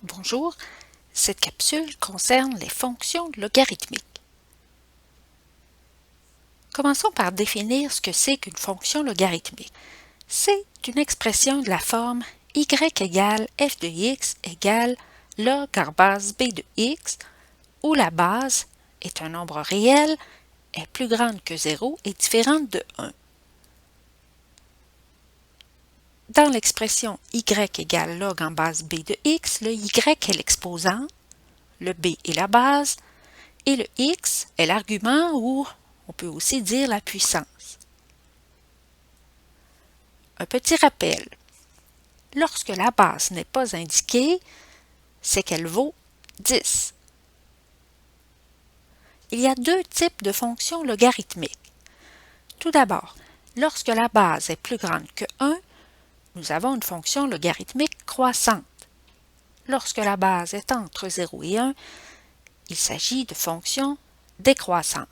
Bonjour, cette capsule concerne les fonctions logarithmiques. Commençons par définir ce que c'est qu'une fonction logarithmique. C'est une expression de la forme y égale f de x égale log en base b de x, où la base est un nombre réel, est plus grande que 0 et différente de 1. Dans l'expression y égale log en base b de x, le y est l'exposant, le b est la base, et le x est l'argument ou on peut aussi dire la puissance. Un petit rappel. Lorsque la base n'est pas indiquée, c'est qu'elle vaut 10. Il y a deux types de fonctions logarithmiques. Tout d'abord, lorsque la base est plus grande que 1, nous avons une fonction logarithmique croissante. Lorsque la base est entre 0 et 1, il s'agit de fonctions décroissantes.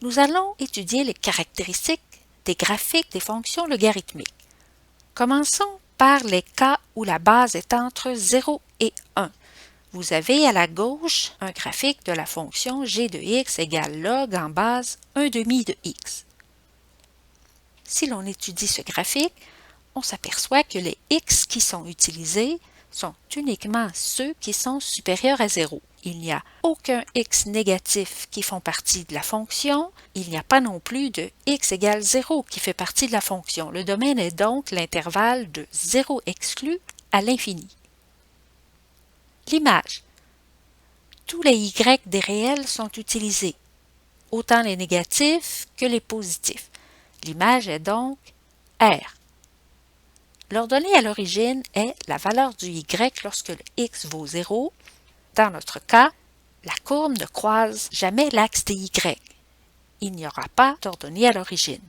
Nous allons étudier les caractéristiques des graphiques des fonctions logarithmiques. Commençons par les cas où la base est entre 0 et 1. Vous avez à la gauche un graphique de la fonction g de x égale log en base 1/2 de x. Si l'on étudie ce graphique, on s'aperçoit que les x qui sont utilisés sont uniquement ceux qui sont supérieurs à 0. Il n'y a aucun x négatif qui font partie de la fonction. Il n'y a pas non plus de x égale 0 qui fait partie de la fonction. Le domaine est donc l'intervalle de 0 exclu à l'infini. L'image. Tous les y des réels sont utilisés, autant les négatifs que les positifs. L'image est donc R. L'ordonnée à l'origine est la valeur du y lorsque le x vaut 0. Dans notre cas, la courbe ne croise jamais l'axe des y. Il n'y aura pas d'ordonnée à l'origine.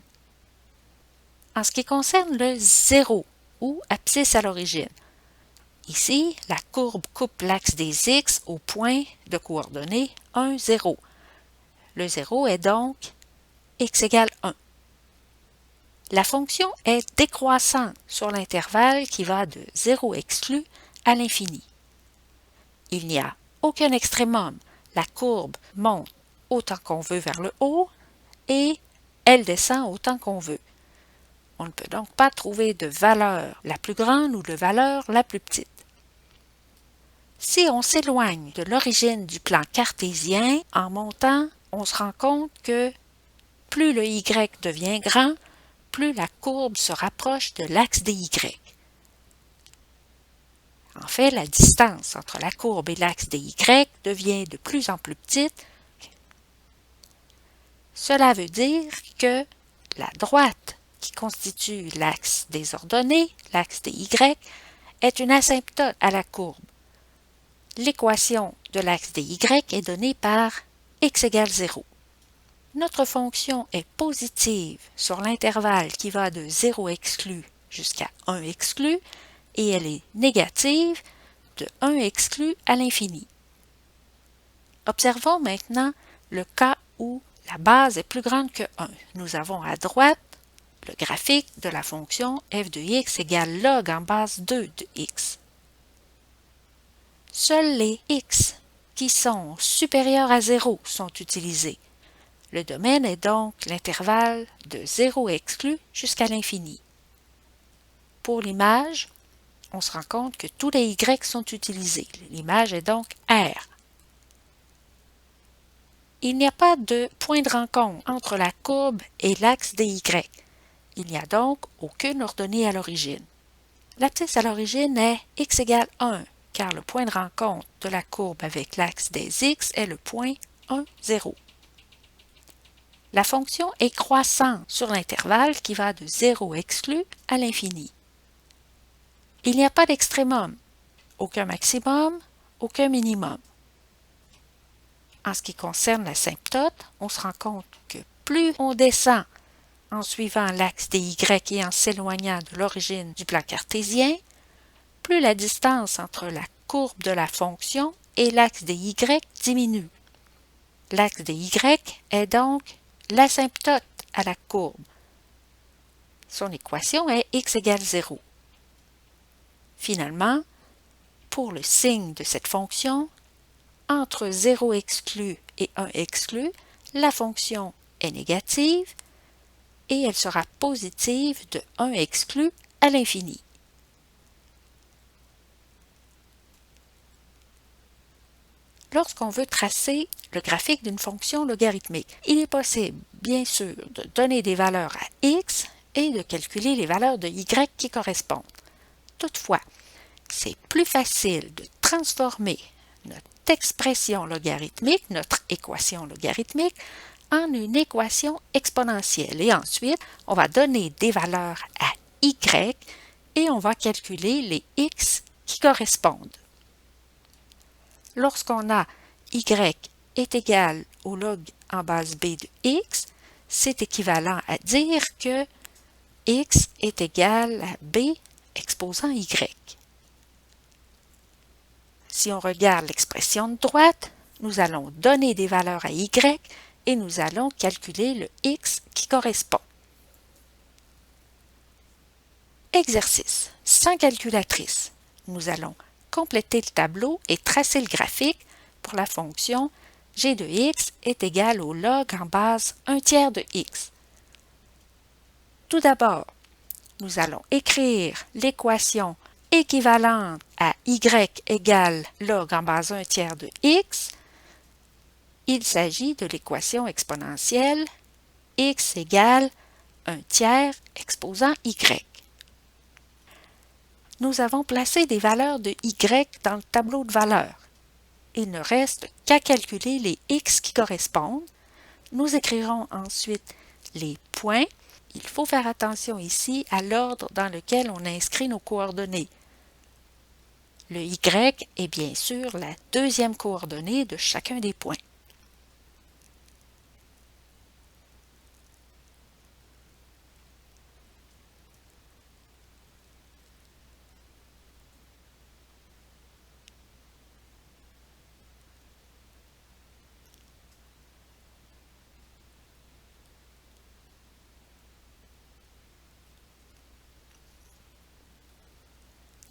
En ce qui concerne le 0 ou abscisse à l'origine, ici, la courbe coupe l'axe des x au point de coordonnées 1, 0. Le 0 est donc x égale 1. La fonction est décroissante sur l'intervalle qui va de 0 exclu à l'infini. Il n'y a aucun extrémum. La courbe monte autant qu'on veut vers le haut et elle descend autant qu'on veut. On ne peut donc pas trouver de valeur la plus grande ou de valeur la plus petite. Si on s'éloigne de l'origine du plan cartésien, en montant, on se rend compte que plus le y devient grand, plus la courbe se rapproche de l'axe des y. En fait, la distance entre la courbe et l'axe des y devient de plus en plus petite. Cela veut dire que la droite qui constitue l'axe des ordonnées, l'axe des y, est une asymptote à la courbe. L'équation de l'axe des y est donnée par x égale 0. Notre fonction est positive sur l'intervalle qui va de 0 exclu jusqu'à 1 exclu et elle est négative de 1 exclu à l'infini. Observons maintenant le cas où la base est plus grande que 1. Nous avons à droite le graphique de la fonction f de x égale log en base 2 de x. Seuls les x qui sont supérieurs à 0 sont utilisés. Le domaine est donc l'intervalle de 0 exclu jusqu'à l'infini. Pour l'image, on se rend compte que tous les y sont utilisés. L'image est donc R. Il n'y a pas de point de rencontre entre la courbe et l'axe des y. Il n'y a donc aucune ordonnée à l'origine. L'abscisse à l'origine est x égale 1, car le point de rencontre de la courbe avec l'axe des x est le point 1, 0. La fonction est croissante sur l'intervalle qui va de 0 exclu à l'infini. Il n'y a pas d'extrémum, aucun maximum, aucun minimum. En ce qui concerne l'asymptote, on se rend compte que plus on descend en suivant l'axe des y et en s'éloignant de l'origine du plan cartésien, plus la distance entre la courbe de la fonction et l'axe des y diminue. L'axe des y est donc l'asymptote à la courbe. Son équation est x égale 0. Finalement, pour le signe de cette fonction, entre 0 exclu et 1 exclu, la fonction est négative et elle sera positive de 1 exclu à l'infini. Lorsqu'on veut tracer le graphique d'une fonction logarithmique, il est possible, bien sûr, de donner des valeurs à x et de calculer les valeurs de y qui correspondent. Toutefois, c'est plus facile de transformer notre expression logarithmique, notre équation logarithmique, en une équation exponentielle. Et ensuite, on va donner des valeurs à y et on va calculer les x qui correspondent. Lorsqu'on a y est égal au log en base b de x, c'est équivalent à dire que x est égal à b exposant y. Si on regarde l'expression de droite, nous allons donner des valeurs à y et nous allons calculer le x qui correspond. Exercice. Sans calculatrice, nous allons compléter le tableau et tracer le graphique pour la fonction g de x est égal au log en base 1/3 de x. Tout d'abord, nous allons écrire l'équation équivalente à y égale log en base 1/3 de x. Il s'agit de l'équation exponentielle x égale 1/3 exposant y. Nous avons placé des valeurs de y dans le tableau de valeurs. Il ne reste qu'à calculer les x qui correspondent. Nous écrirons ensuite les points. Il faut faire attention ici à l'ordre dans lequel on inscrit nos coordonnées. Le y est bien sûr la deuxième coordonnée de chacun des points.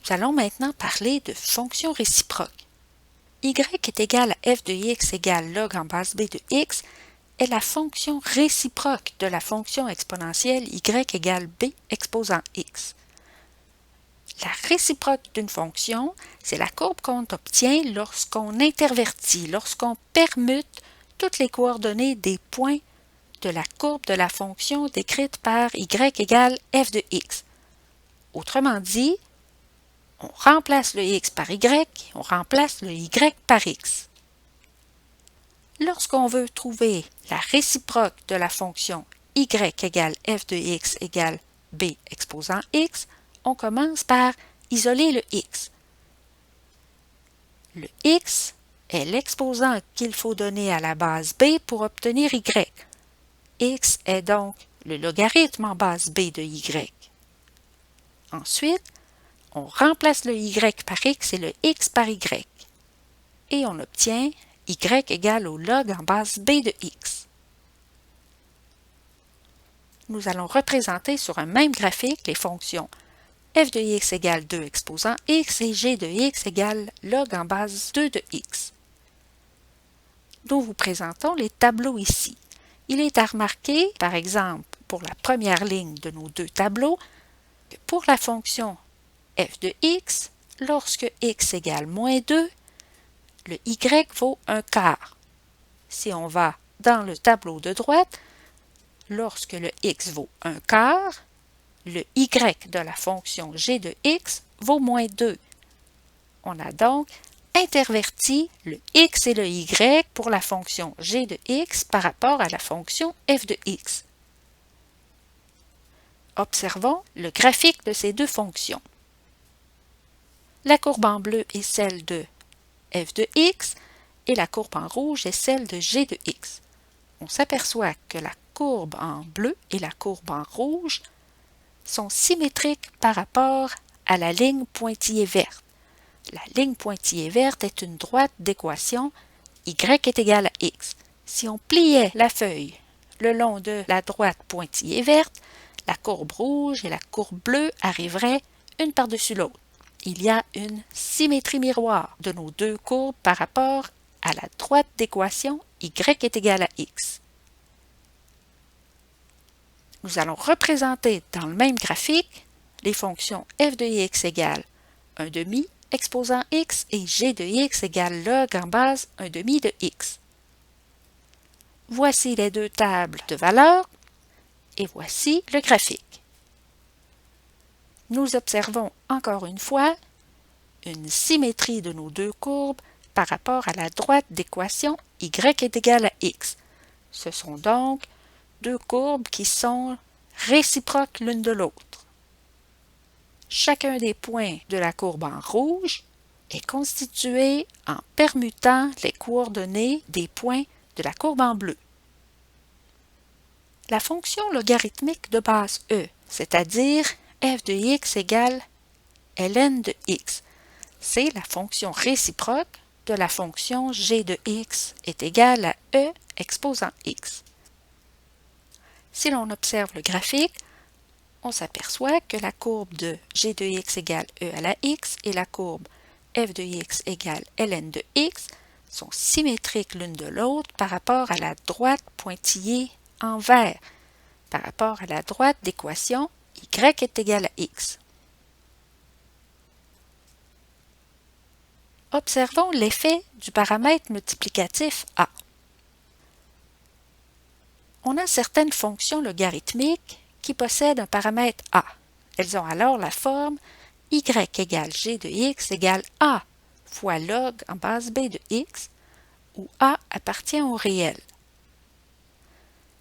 Nous allons maintenant parler de fonctions réciproques. Y est égal à f de x égale log en base b de x est la fonction réciproque de la fonction exponentielle y égale b exposant x. La réciproque d'une fonction, c'est la courbe qu'on obtient lorsqu'on intervertit, lorsqu'on permute toutes les coordonnées des points de la courbe de la fonction décrite par y égale f de x. Autrement dit, on remplace le x par y, on remplace le y par x. Lorsqu'on veut trouver la réciproque de la fonction y égale f de x égale b exposant x, on commence par isoler le x. Le x est l'exposant qu'il faut donner à la base b pour obtenir y. X est donc le logarithme en base b de y. Ensuite, on remplace le y par x et le x par y. Et on obtient y égale au log en base b de x. Nous allons représenter sur un même graphique les fonctions f de x égale 2 exposant x et g de x égale log en base 2 de x. Nous vous présentons les tableaux ici. Il est à remarquer, par exemple, pour la première ligne de nos deux tableaux, que pour la fonction f de x, lorsque x égale moins 2, le y vaut 1/4. Si on va dans le tableau de droite, lorsque le x vaut 1/4, le y de la fonction g de x vaut moins 2. On a donc interverti le x et le y pour la fonction g de x par rapport à la fonction f de x. Observons le graphique de ces deux fonctions. La courbe en bleu est celle de f de x et la courbe en rouge est celle de g de x. On s'aperçoit que la courbe en bleu et la courbe en rouge sont symétriques par rapport à la ligne pointillée verte. La ligne pointillée verte est une droite d'équation y est égal à x. Si on pliait la feuille le long de la droite pointillée verte, la courbe rouge et la courbe bleue arriveraient une par-dessus l'autre. il y a une symétrie miroir de nos deux courbes par rapport à la droite d'équation y est égal à x. Nous allons représenter dans le même graphique les fonctions f de x égale 1 demi exposant x et g de x égale log en base 1 demi de x. Voici les deux tables de valeurs et voici le graphique. Nous observons encore une fois une symétrie de nos deux courbes par rapport à la droite d'équation y est égal à x. Ce sont donc deux courbes qui sont réciproques l'une de l'autre. Chacun des points de la courbe en rouge est constitué en permutant les coordonnées des points de la courbe en bleu. La fonction logarithmique de base e, c'est-à-dire f de x égale ln de x, c'est la fonction réciproque de la fonction g de x est égale à e exposant x. Si l'on observe le graphique, on s'aperçoit que la courbe de g de x égale e à la x et la courbe f de x égale ln de x sont symétriques l'une de l'autre par rapport à la droite pointillée en vert, par rapport à la droite d'équation y est égal à x. Observons l'effet du paramètre multiplicatif a. On a certaines fonctions logarithmiques qui possèdent un paramètre a. Elles ont alors la forme y égale g de x égale a fois log en base b de x, où a appartient au réel.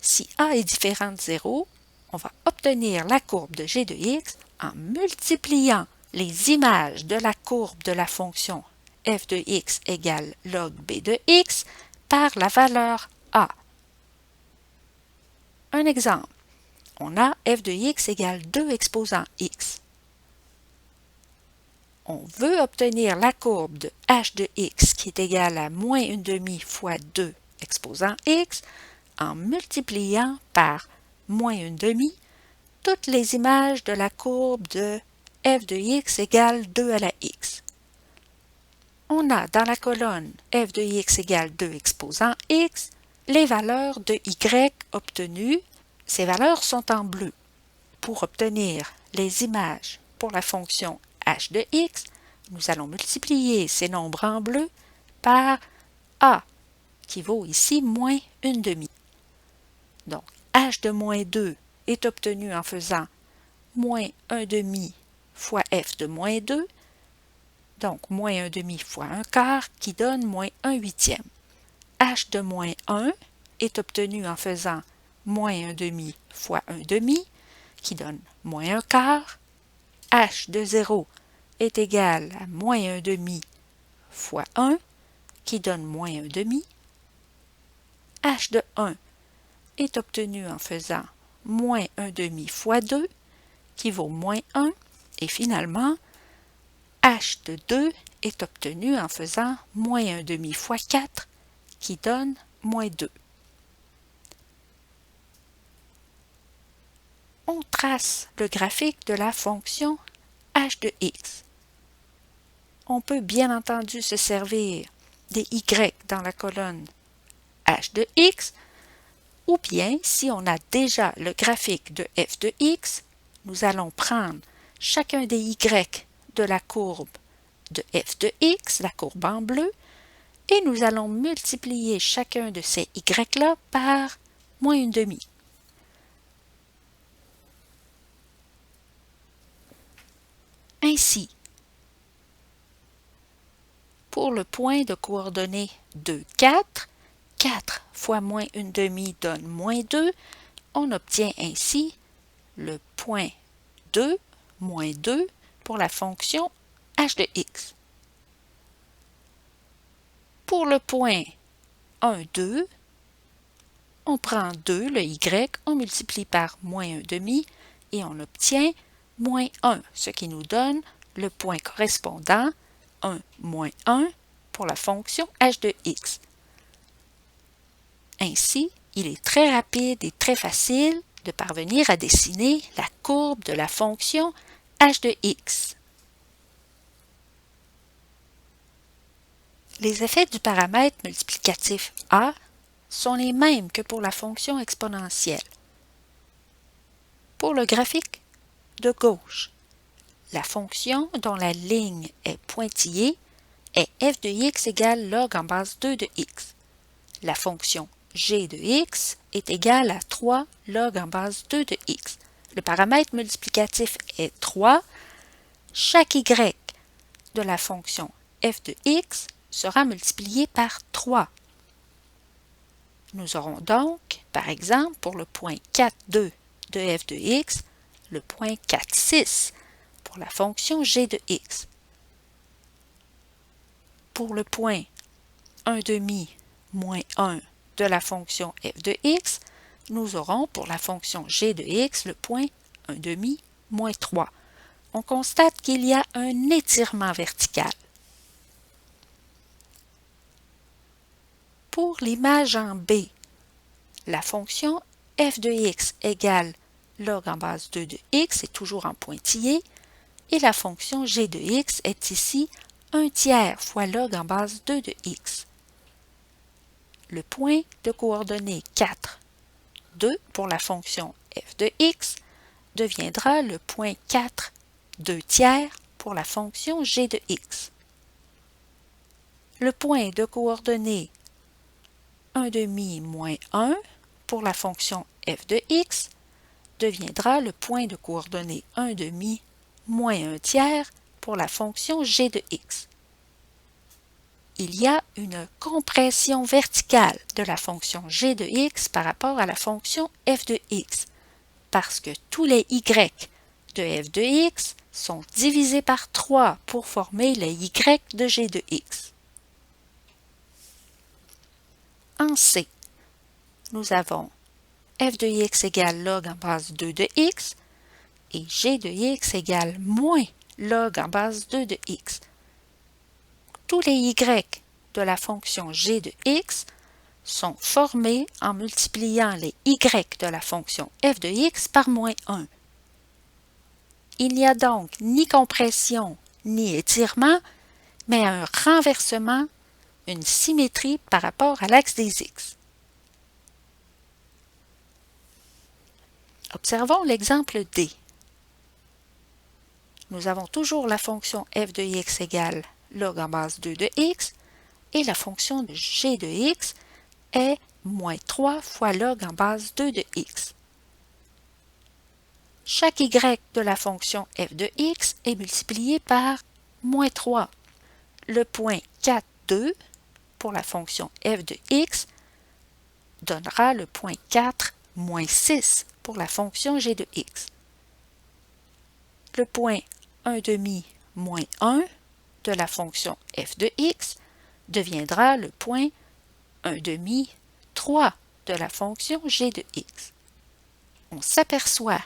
Si a est différent de 0, on va obtenir la courbe de g de x en multipliant les images de la courbe de la fonction f de x égale log b de x par la valeur a. Un exemple, on a f de x égale 2 exposant x. On veut obtenir la courbe de h de x qui est égale à moins 1/2 fois 2 exposant x en multipliant par moins 1/2 toutes les images de la courbe de f de x égale 2 à la x. On a dans la colonne f de x égale 2 exposant x les valeurs de y obtenues. Ces valeurs sont en bleu. Pour obtenir les images pour la fonction h de x, nous allons multiplier ces nombres en bleu par a, qui vaut ici moins 1/2. Donc, h de moins 2 est obtenu en faisant moins 1/2 fois f de moins 2, donc moins 1/2 fois 1/4 qui donne moins 1/8. h de moins 1 est obtenu en faisant moins 1/2 fois 1/2 qui donne moins 1/4. h de 0 est égal à moins 1/2 fois 1 qui donne moins 1/2. h de 1 est obtenu en faisant moins 1/2 fois 2 qui vaut moins 1. Et finalement, h de 2 est obtenu en faisant moins 1/2 fois 4 qui donne moins 2. On trace le graphique de la fonction h de x. On peut bien entendu se servir des y dans la colonne h de x, ou bien si on a déjà le graphique de f de x, nous allons prendre chacun des y de la courbe de f de x, la courbe en bleu, et nous allons multiplier chacun de ces y-là par moins 1/2. Ainsi, pour le point de coordonnées 2, 4, 4 fois moins 1/2 donne moins 2, on obtient ainsi le point 2, moins 2 pour la fonction h de x. Pour le point 1, 2, on prend 2, le y, on multiplie par moins 1/2 et on obtient moins 1, ce qui nous donne le point correspondant 1 moins 1 pour la fonction h de x. Ainsi, il est très rapide et très facile de parvenir à dessiner la courbe de la fonction h de x. Les effets du paramètre multiplicatif a sont les mêmes que pour la fonction exponentielle. Pour le graphique de gauche, la fonction dont la ligne est pointillée est f de x égale log en base 2 de x. La fonction g de x est égale à 3 log en base 2 de x. Le paramètre multiplicatif est 3. Chaque y de la fonction f de x sera multiplié par 3. Nous aurons donc, par exemple, pour le point 4, 2 de f de x, le point 4, 6 pour la fonction g de x. Pour le point 1 demi moins 1 de la fonction f de x, nous aurons pour la fonction g de x le point 1 demi moins 3. On constate qu'il y a un étirement vertical. Pour l'image en B, la fonction f de x égale log en base 2 de x est toujours en pointillé et la fonction g de x est ici 1/3 fois log en base 2 de x. Le point de coordonnées 4, 2 pour la fonction f de x deviendra le point 4, 2/3 pour la fonction g de x. Le point de coordonnées 1 demi moins 1 pour la fonction f de x deviendra le point de coordonnées 1 demi moins 1/3 pour la fonction g de x. Il y a une compression verticale de la fonction g de x par rapport à la fonction f de x, parce que tous les y de f de x sont divisés par 3 pour former les y de g de x. En C, nous avons f de x égale log en base 2 de x et g de x égale moins log en base 2 de x. Tous les y de la fonction g de x sont formés en multipliant les y de la fonction f de x par moins 1. Il n'y a donc ni compression ni étirement, mais un renversement, une symétrie par rapport à l'axe des x. Observons l'exemple D. Nous avons toujours la fonction f de x égale log en base 2 de x et la fonction de g de x est moins 3 fois log en base 2 de x. Chaque y de la fonction f de x est multiplié par moins 3. Le point 4, 2 pour la fonction f de x donnera le point 4, moins 6 pour la fonction g de x. Le point 1 demi moins 1 de la fonction f de x deviendra le point 1 demi 3 de la fonction g de x. On s'aperçoit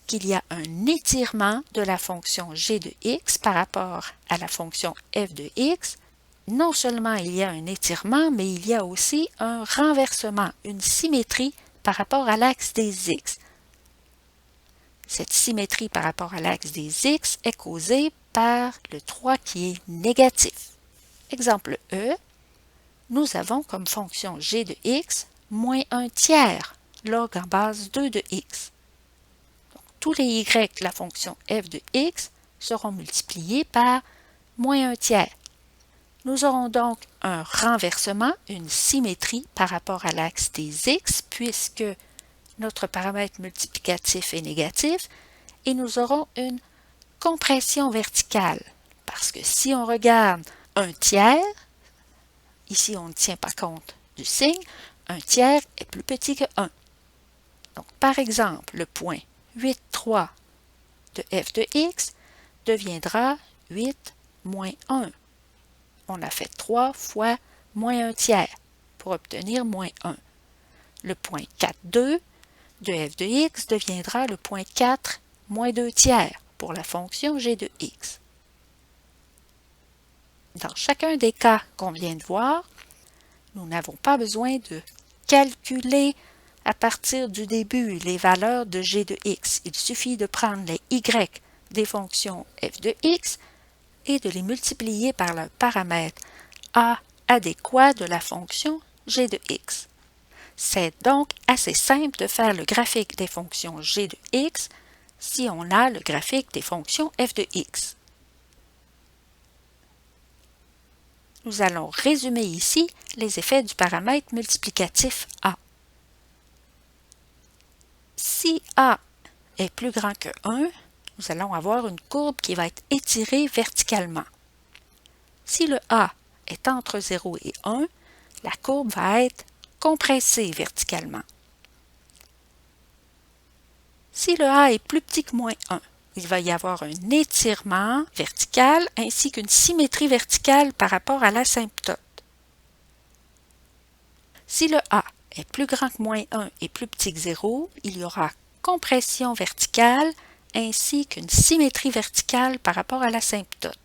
qu'il y a un étirement de la fonction g de x par rapport à la fonction f de x. Non seulement il y a un étirement, mais il y a aussi un renversement, une symétrie par rapport à l'axe des x. Cette symétrie par rapport à l'axe des x est causée par le 3 qui est négatif. Exemple E, nous avons comme fonction g de x moins 1/3 log en base 2 de x. Donc, tous les y de la fonction f de x seront multipliés par moins 1/3. Nous aurons donc un renversement, une symétrie par rapport à l'axe des x, puisque notre paramètre multiplicatif est négatif, et nous aurons une compression verticale, parce que si on regarde 1/3, ici on ne tient pas compte du signe, 1/3 est plus petit que 1. Donc par exemple, le point 8, 3 de f de x deviendra 8 moins 1. On a fait 3 fois moins 1/3 pour obtenir moins 1. Le point 4, 2 de f de x deviendra le point 4 moins 2/3 pour la fonction g de x. Dans chacun des cas qu'on vient de voir, nous n'avons pas besoin de calculer à partir du début les valeurs de g de x. Il suffit de prendre les y des fonctions f de x et de les multiplier par le paramètre a adéquat de la fonction g de x. C'est donc assez simple de faire le graphique des fonctions g de x si on a le graphique des fonctions f de x. Nous allons résumer ici les effets du paramètre multiplicatif a. Si a est plus grand que 1, nous allons avoir une courbe qui va être étirée verticalement. Si le a est entre 0 et 1, la courbe va être compressée verticalement. Si le a est plus petit que moins 1, il va y avoir un étirement vertical ainsi qu'une symétrie verticale par rapport à l'asymptote. Si le a est plus grand que moins 1 et plus petit que 0, il y aura compression verticale ainsi qu'une symétrie verticale par rapport à l'asymptote.